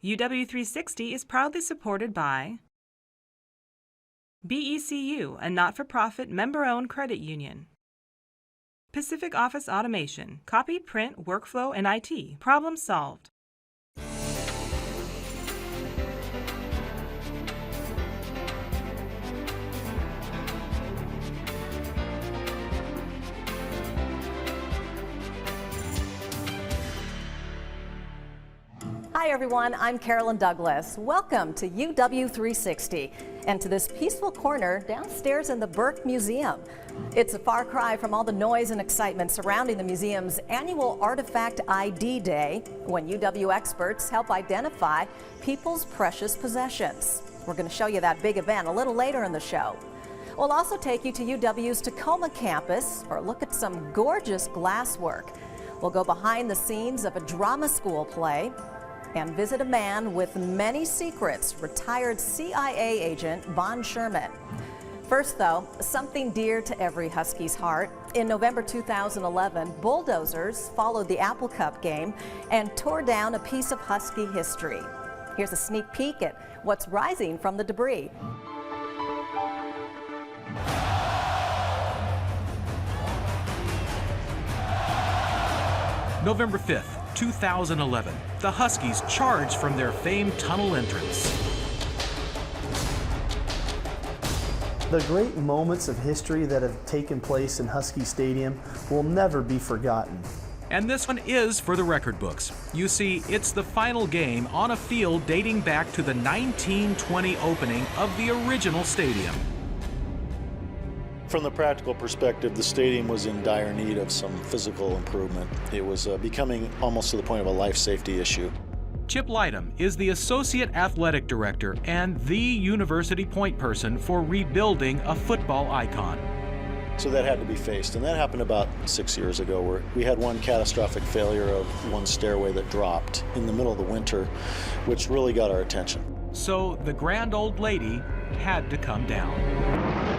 UW360 is proudly supported by BECU, a not-for-profit member-owned credit union. Pacific Office Automation, copy, print, workflow, and IT. Problem solved. Hi everyone, I'm Carolyn Douglas. Welcome to UW360 and to this peaceful corner downstairs in the Burke Museum. It's a far cry from all the noise and excitement surrounding the museum's annual Artifact ID Day, when UW experts help identify people's precious possessions. We're going to show you that big event a little later in the show. We'll also take you to UW's Tacoma campus for a look at some gorgeous glasswork. We'll go behind the scenes of a drama school play and visit a man with many secrets, retired CIA agent Von Sherman. First though, something dear to every Husky's heart. In November 2011, bulldozers followed the Apple Cup game and tore down a piece of Husky history. Here's a sneak peek at what's rising from the debris. November 5th, 2011, the Huskies charged from their famed tunnel entrance. The great moments of history that have taken place in Husky Stadium will never be forgotten. And this one is for the record books. You see, it's the final game on a field dating back to the 1920 opening of the original stadium. From the practical perspective, the stadium was in dire need of some physical improvement. It was becoming almost to the point of a life safety issue. Chip Lightham is the Associate Athletic Director and the university point person for rebuilding a football icon. So that had to be faced, and that happened about 6 years ago, where we had one catastrophic failure of one stairway that dropped in the middle of the winter, which really got our attention. So the grand old lady had to come down.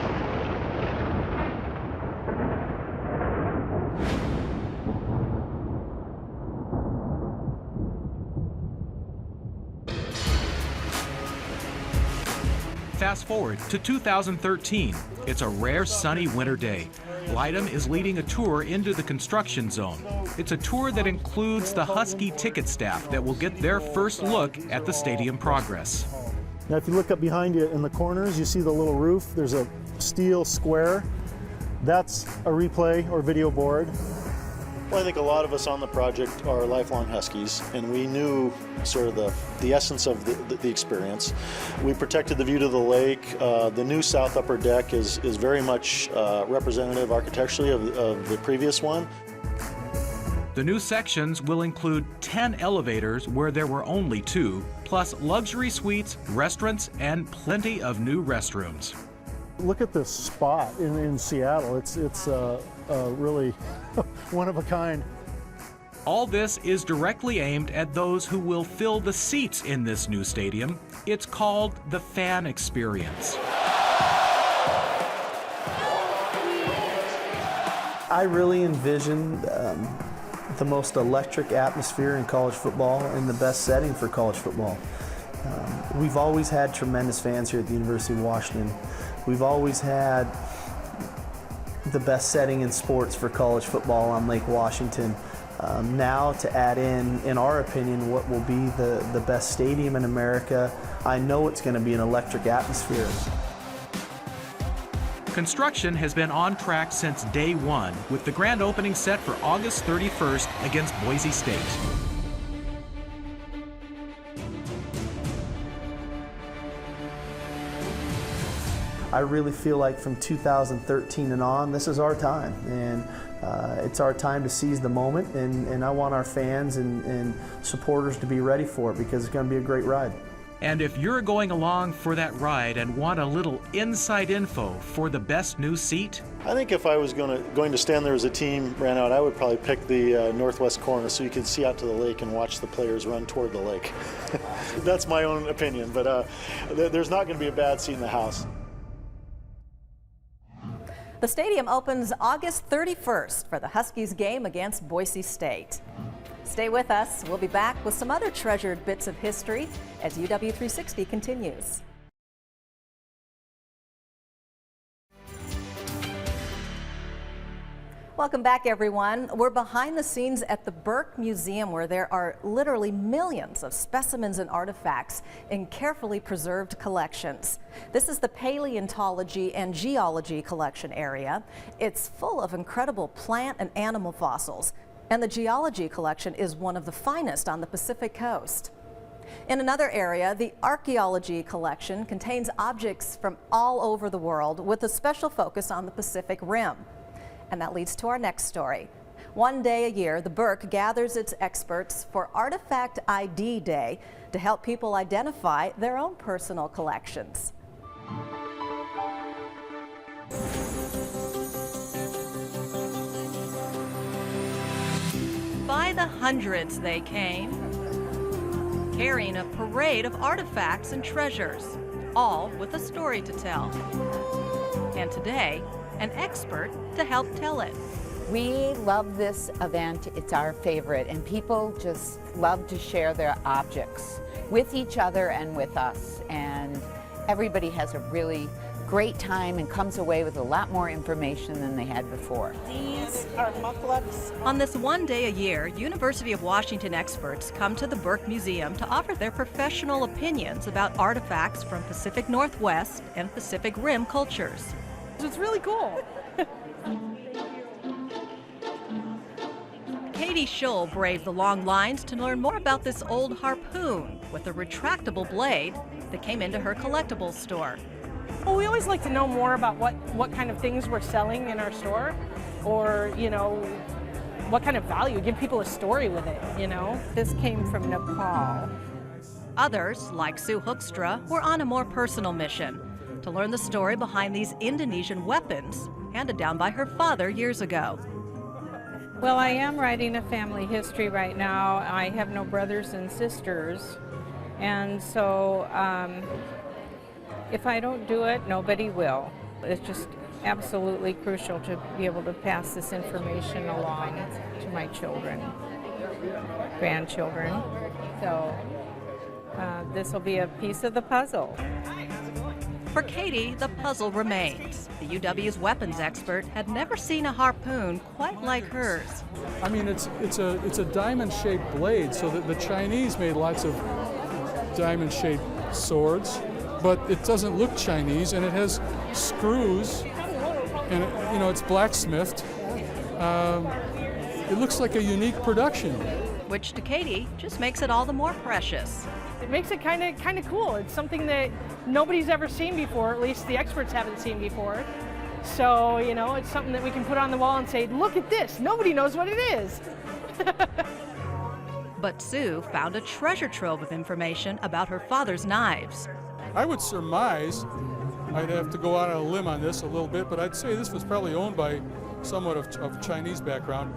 Fast forward to 2013. It's a rare sunny winter day. Lightham is leading a tour into the construction zone. It's a tour that includes the Husky ticket staff that will get their first look at the stadium progress. Now if you look up behind you in the corners, you see the little roof. There's a steel square. That's a replay or video board. Well, I think a lot of us on the project are lifelong Huskies, and we knew sort of the essence of the experience. We protected the view to the lake. The new south upper deck is very much representative architecturally of the previous one. The new sections will include 10 elevators where there were only 2, plus luxury suites, restaurants, and plenty of new restrooms. Look at this spot in Seattle. It's really one of a kind. All this is directly aimed at those who will fill the seats in this new stadium. It's called the fan experience. I really envision the most electric atmosphere in college football and the best setting for college football. We've always had tremendous fans here at the University of Washington. We've always had the best setting in sports for college football on Lake Washington. Now to add in our opinion, what will be the best stadium in America, I know it's going to be an electric atmosphere. Construction has been on track since day one, with the grand opening set for August 31st against Boise State. I really feel like from 2013 and on, this is our time, and it's our time to seize the moment, and I want our fans and supporters to be ready for it, because it's going to be a great ride. And if you're going along for that ride and want a little inside info for the best new seat, I think if I was going to stand there as a team ran out, I would probably pick the northwest corner so you could see out to the lake and watch the players run toward the lake. That's my own opinion, but there's not going to be a bad seat in the house. The stadium opens August 31st for the Huskies game against Boise State. Stay with us. We'll be back with some other treasured bits of history as UW360 continues. Welcome back, everyone. We're behind the scenes at the Burke Museum, where there are literally millions of specimens and artifacts in carefully preserved collections. This is the Paleontology and Geology collection area. It's full of incredible plant and animal fossils, and the Geology collection is one of the finest on the Pacific coast. In another area, the Archaeology collection contains objects from all over the world with a special focus on the Pacific Rim. And that leads to our next story. One day a year, the Burke gathers its experts for Artifact ID Day to help people identify their own personal collections. By the hundreds they came, carrying a parade of artifacts and treasures, all with a story to tell. And today, an expert to help tell it. We love this event. It's our favorite, and people just love to share their objects with each other and with us. And everybody has a really great time and comes away with a lot more information than they had before. These are mucklucks. On this one day a year, University of Washington experts come to the Burke Museum to offer their professional opinions about artifacts from Pacific Northwest and Pacific Rim cultures. It's really cool. Katie Scholl braved the long lines to learn more about this old harpoon with a retractable blade that came into her collectibles store. Well, we always like to know more about what kind of things we're selling in our store, or, you know, what kind of value. Give people a story with it, you know. This came from Nepal. Others, like Sue Hoekstra, were on a more personal mission to learn the story behind these Indonesian weapons handed down by her father years ago. Well, I am writing a family history right now. I have no brothers and sisters, and so if I don't do it, nobody will. It's just absolutely crucial to be able to pass this information along to my children, grandchildren. So this will be a piece of the puzzle. For Katie, the puzzle remains. The UW's weapons expert had never seen a harpoon quite like hers. I mean, it's a diamond-shaped blade, so that the Chinese made lots of diamond-shaped swords, but it doesn't look Chinese, and it has screws, and it's blacksmithed. It looks like a unique production. Which to Katie just makes it all the more precious. It makes it kind of cool. It's something that nobody's ever seen before, at least the experts haven't seen before. So, you know, it's something that we can put on the wall and say, look at this, nobody knows what it is. But Sue found a treasure trove of information about her father's knives. I would surmise, I'd have to go out on a limb on this a little bit, but I'd say this was probably owned by someone of Chinese background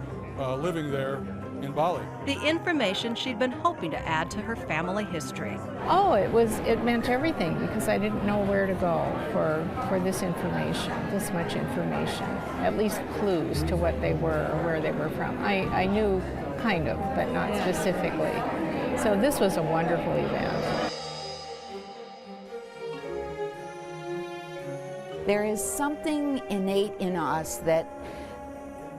living there in Bali. The information she'd been hoping to add to her family history. Oh, it meant everything, because I didn't know where to go for this information, this much information, at least clues to what they were or where they were from. I knew kind of, but not specifically. So this was a wonderful event. There is something innate in us that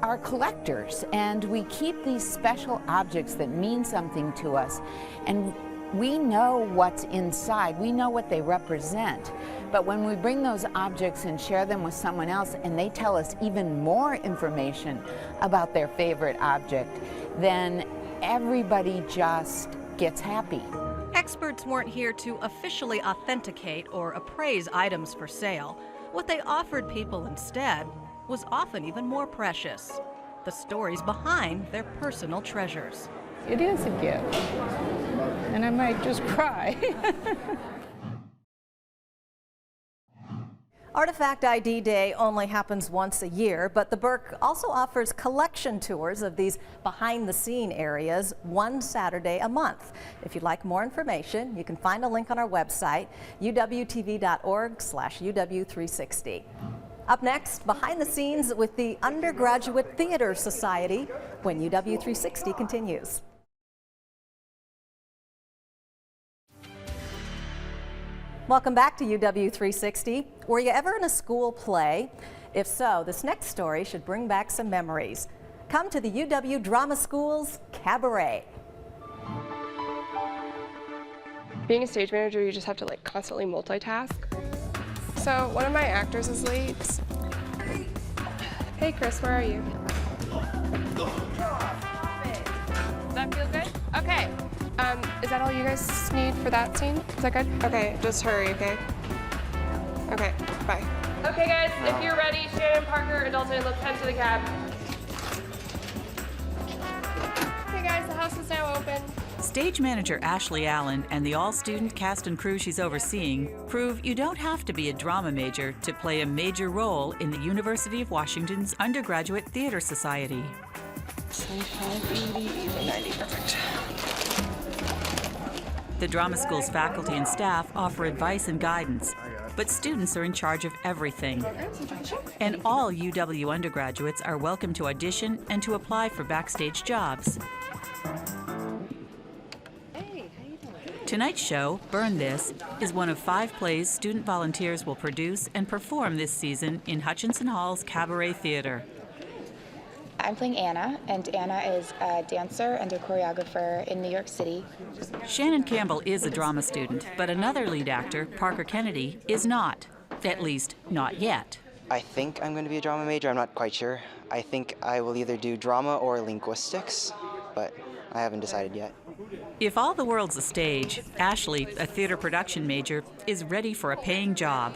are collectors, and we keep these special objects that mean something to us, and we know what's inside, we know what they represent. But when we bring those objects and share them with someone else, and they tell us even more information about their favorite object, then everybody just gets happy. Experts weren't here to officially authenticate or appraise items for sale. What they offered people instead was often even more precious: the stories behind their personal treasures. It is a gift, and I might just cry. Artifact ID Day only happens once a year, but the Burke also offers collection tours of these behind-the-scene areas one Saturday a month. If you'd like more information, you can find a link on our website, uwtv.org/UW360. Up next, behind the scenes with the Undergraduate Theater Society when UW360 continues. Welcome back to UW360. Were you ever in a school play? If so, this next story should bring back some memories. Come to the UW Drama School's Cabaret. Being a stage manager, you just have to constantly multitask. So one of my actors is late. Hey Chris, where are you? Does that feel good? Okay. Is that all you guys need for that scene? Is that good? Okay, just hurry, okay? Okay, bye. Okay guys, if you're ready, Shannon, Parker, and Dalton, let's head to the cab. Okay guys, the house is now open. Stage manager Ashley Allen and the all-student cast and crew she's overseeing prove you don't have to be a drama major to play a major role in the University of Washington's Undergraduate Theater Society. 75, 80, 90, perfect. The drama school's faculty and staff offer advice and guidance, but students are in charge of everything. And all UW undergraduates are welcome to audition and to apply for backstage jobs. Tonight's show, Burn This, is one of 5 plays student volunteers will produce and perform this season in Hutchinson Hall's Cabaret Theater. I'm playing Anna, and Anna is a dancer and a choreographer in New York City. Shannon Campbell is a drama student, but another lead actor, Parker Kennedy, is not. At least, not yet. I think I'm going to be a drama major. I'm not quite sure. I think I will either do drama or linguistics, but I haven't decided yet. If all the world's a stage, Ashley, a theater production major, is ready for a paying job.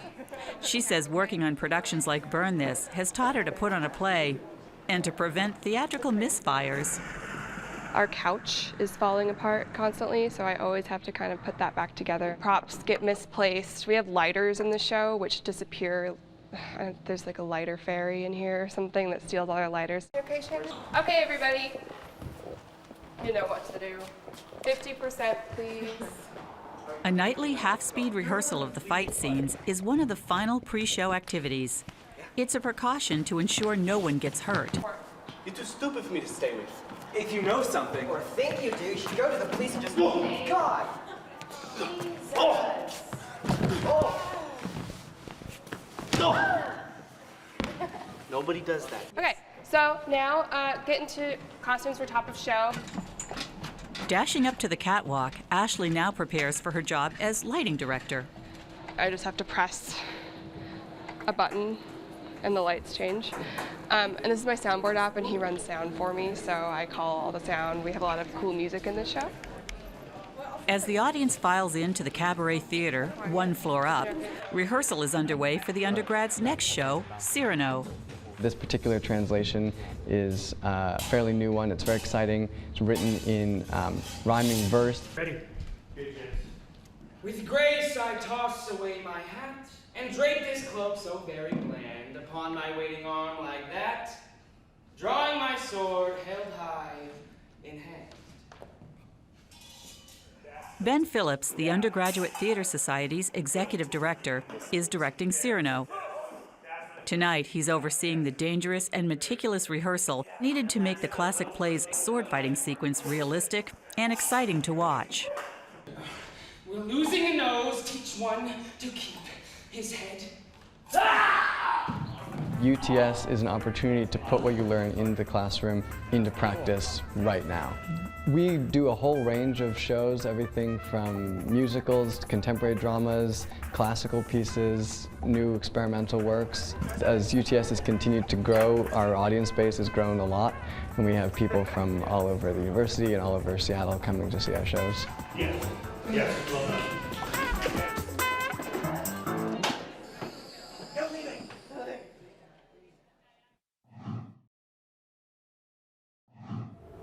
She says working on productions like Burn This has taught her to put on a play and to prevent theatrical misfires. Our couch is falling apart constantly, so I always have to kind of put that back together. Props get misplaced. We have lighters in the show which disappear. There's a lighter fairy in here or something that steals all our lighters. Okay, Shannon? Okay, everybody. You know what to do. 50%, please. A nightly half-speed rehearsal of the fight scenes is one of the final pre-show activities. It's a precaution to ensure no one gets hurt. You're too stupid for me to stay with. If you know something, or think you do, you should go to the police and just... God! Oh! Oh! Nobody does that. Okay, so now get into costumes for top of show. Dashing up to the catwalk, Ashley now prepares for her job as lighting director. I just have to press a button and the lights change. And this is my soundboard app, and he runs sound for me, so I call all the sound. We have a lot of cool music in this show. As the audience files into the Cabaret Theater, 1 floor up, rehearsal is underway for the undergrad's next show, Cyrano. This particular translation is a fairly new one. It's very exciting. It's written in rhyming verse. Ready? With grace I toss away my hat and drape this cloak so very bland upon my waiting arm like that, drawing my sword held high in hand. Ben Phillips, the Undergraduate Theater Society's executive director, is directing Cyrano. Tonight, he's overseeing the dangerous and meticulous rehearsal needed to make the classic play's sword-fighting sequence realistic and exciting to watch. Will losing a nose teach one to keep his head? UTS is an opportunity to put what you learn in the classroom into practice right now. We do a whole range of shows, everything from musicals to contemporary dramas, classical pieces, new experimental works. As UTS has continued to grow, our audience base has grown a lot, and we have people from all over the university and all over Seattle coming to see our shows. Yes, yes, well done.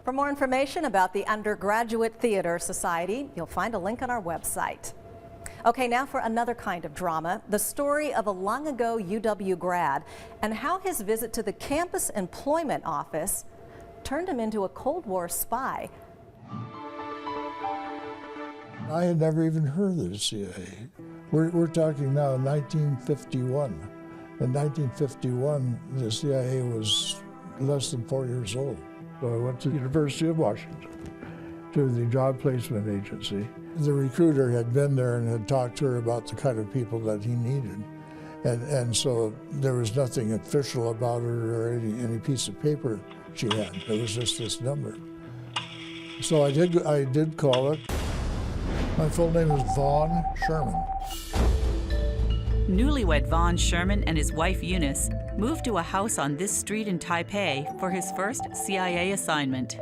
For more information about the Undergraduate Theater Society, you'll find a link on our website. Okay, now for another kind of drama, the story of a long ago UW grad and how his visit to the campus employment office turned him into a Cold War spy. I had never even heard of the CIA. We're talking now 1951. In 1951, the CIA was less than 4 years old. So I went to the University of Washington, to the Job Placement Agency, The recruiter had been there and had talked to her about the kind of people that he needed. And so there was nothing official about her or any piece of paper she had. It was just this number. So I did call it. My full name is Vaughn Sherman. Newlywed Vaughn Sherman and his wife Eunice moved to a house on this street in Taipei for his first CIA assignment.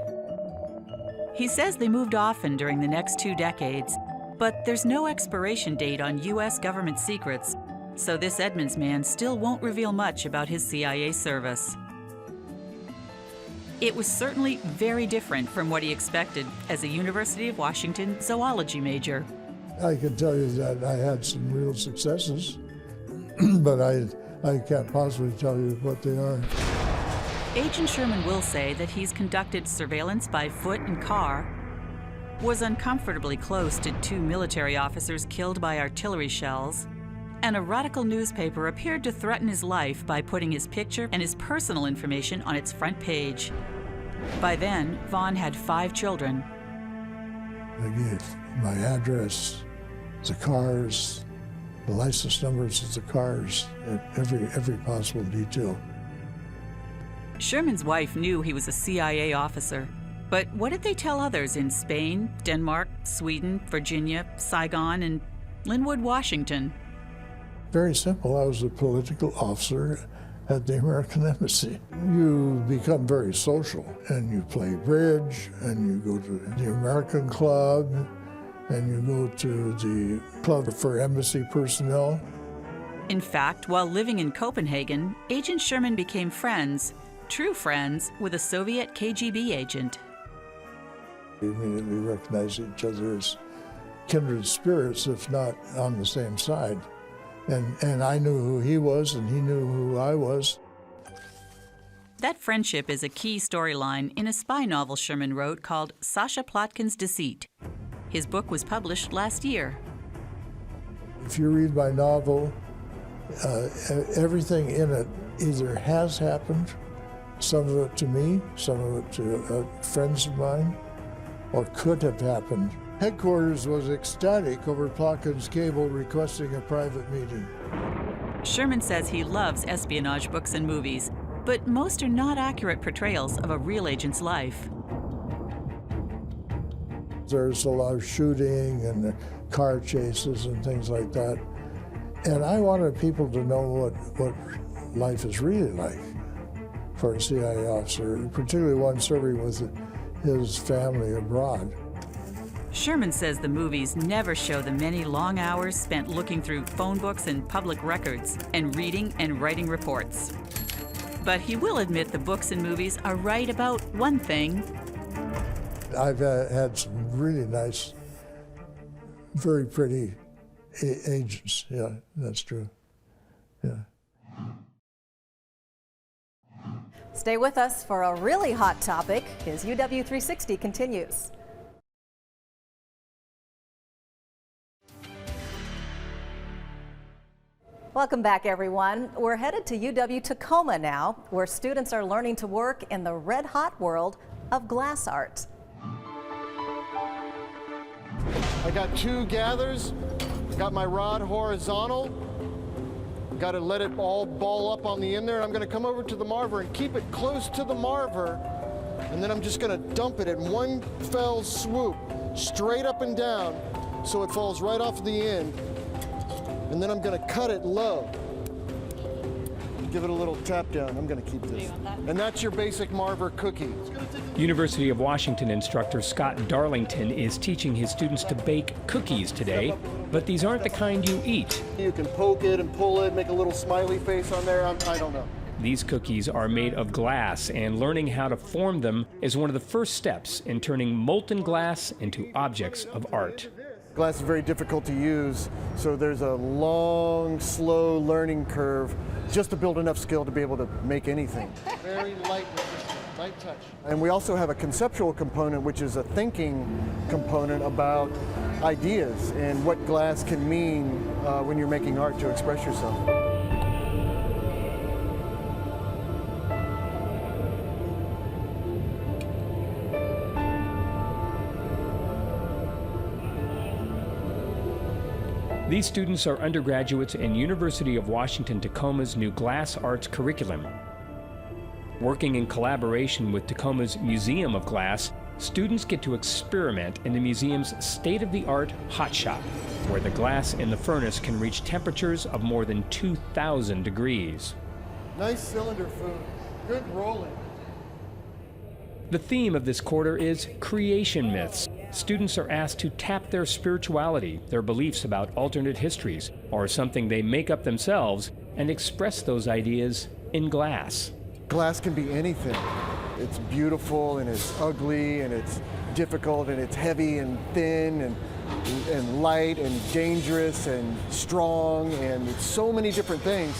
He says they moved often during the next 2 decades, but there's no expiration date on U.S. government secrets, so this Edmonds man still won't reveal much about his CIA service. It was certainly very different from what he expected as a University of Washington zoology major. I can tell you that I had some real successes, but I can't possibly tell you what they are. Agent Sherman will say that he's conducted surveillance by foot and car, was uncomfortably close to 2 military officers killed by artillery shells, and a radical newspaper appeared to threaten his life by putting his picture and his personal information on its front page. By then, Vaughn had 5 children. I gave my address, the cars, the license numbers of the cars, every possible detail. Sherman's wife knew he was a CIA officer, but what did they tell others in Spain, Denmark, Sweden, Virginia, Saigon, and Linwood, Washington? Very simple. I was a political officer at the American Embassy. You become very social, and you play bridge, and you go to the American Club, and you go to the Club for Embassy Personnel. In fact, while living in Copenhagen, Agent Sherman became friends, true friends, with a Soviet KGB agent. We immediately recognized each other as kindred spirits, if not on the same side. And I knew who he was, and he knew who I was. That friendship is a key storyline in a spy novel Sherman wrote called Sasha Plotkin's Deceit. His book was published last year. If you read my novel, everything in it either has happened, some of it to me, some of it to friends of mine, or could have happened. Headquarters was ecstatic over Plotkin's cable requesting a private meeting. Sherman says he loves espionage books and movies, but most are not accurate portrayals of a real agent's life. There's a lot of shooting and car chases and things like that. And I wanted people to know what life is really like for a CIA officer, particularly one serving with his family abroad. Sherman says the movies never show the many long hours spent looking through phone books and public records and reading and writing reports. But he will admit the books and movies are right about one thing. I've had some really nice, very pretty agents. Yeah, that's true. Yeah. Stay with us for a really hot topic as UW360 continues. Welcome back, everyone. We're headed to UW Tacoma now, where students are learning to work in the red-hot world of glass art. I got 2 gathers, got my rod horizontal, got to let it all ball up on the end there. I'm going to come over to the marver and keep it close to the marver, and then I'm just going to dump it in one fell swoop, straight up and down, so it falls right off the end. And then I'm going to cut it low. Give it a little tap down. I'm going to keep this. And that's your basic marver cookie. University of Washington instructor Scott Darlington is teaching his students to bake cookies today, but these aren't the kind you eat. You can poke it and pull it, make a little smiley face on there. I don't know. These cookies are made of glass, and learning how to form them is one of the first steps in turning molten glass into objects of art. Glass is very difficult to use, so there's a long, slow learning curve just to build enough skill to be able to make anything. Very light touch. And we also have a conceptual component, which is a thinking component about ideas and what glass can mean when you're making art to express yourself. These students are undergraduates in University of Washington Tacoma's new Glass Arts curriculum. Working in collaboration with Tacoma's Museum of Glass, students get to experiment in the museum's state-of-the-art hot shop, where the glass in the furnace can reach temperatures of more than 2,000 degrees. Nice cylinder food. Good rolling. The theme of this quarter is creation myths. Students are asked to tap their spirituality, their beliefs about alternate histories, or something they make up themselves, and express those ideas in glass. Glass can be anything. It's beautiful and it's ugly and it's difficult and it's heavy and thin and light and dangerous and strong, and it's so many different things.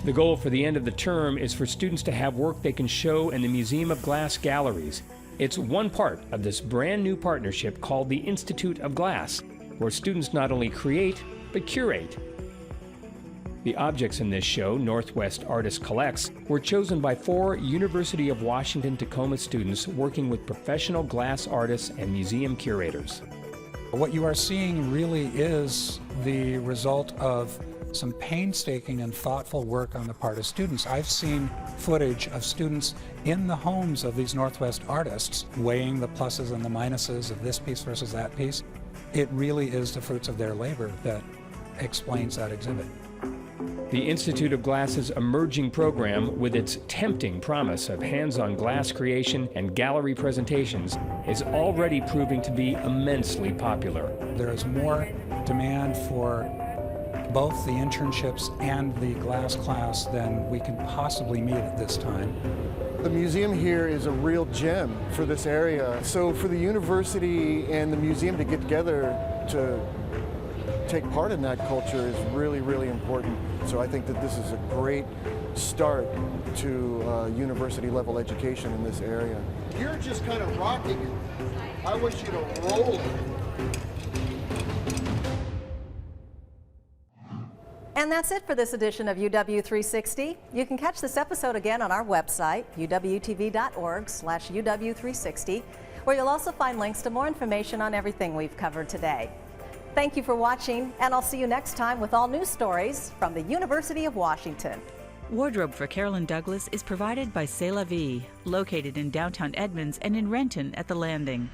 The goal for the end of the term is for students to have work they can show in the Museum of Glass galleries. It's one part of this brand new partnership called the Institute of Glass, where students not only create, but curate. The objects in this show, Northwest Artist Collects, were chosen by 4 University of Washington Tacoma students working with professional glass artists and museum curators. What you are seeing really is the result of some painstaking and thoughtful work on the part of students. I've seen footage of students in the homes of these Northwest artists weighing the pluses and the minuses of this piece versus that piece. It really is the fruits of their labor that explains that exhibit. The Institute of Glass's emerging program, with its tempting promise of hands-on glass creation and gallery presentations, is already proving to be immensely popular. There is more demand for both the internships and the glass class than we can possibly meet at this time. The museum here is a real gem for this area. So for the university and the museum to get together to take part in that culture is really, really important. So I think that this is a great start to university level education in this area. You're just kind of rocking it. I wish you to roll it. And that's it for this edition of UW360. You can catch this episode again on our website, uwtv.org/UW360, where you'll also find links to more information on everything we've covered today. Thank you for watching, and I'll see you next time with all news stories from the University of Washington. Wardrobe for Carolyn Douglas is provided by C'est La Vie, located in downtown Edmonds and in Renton at The Landing.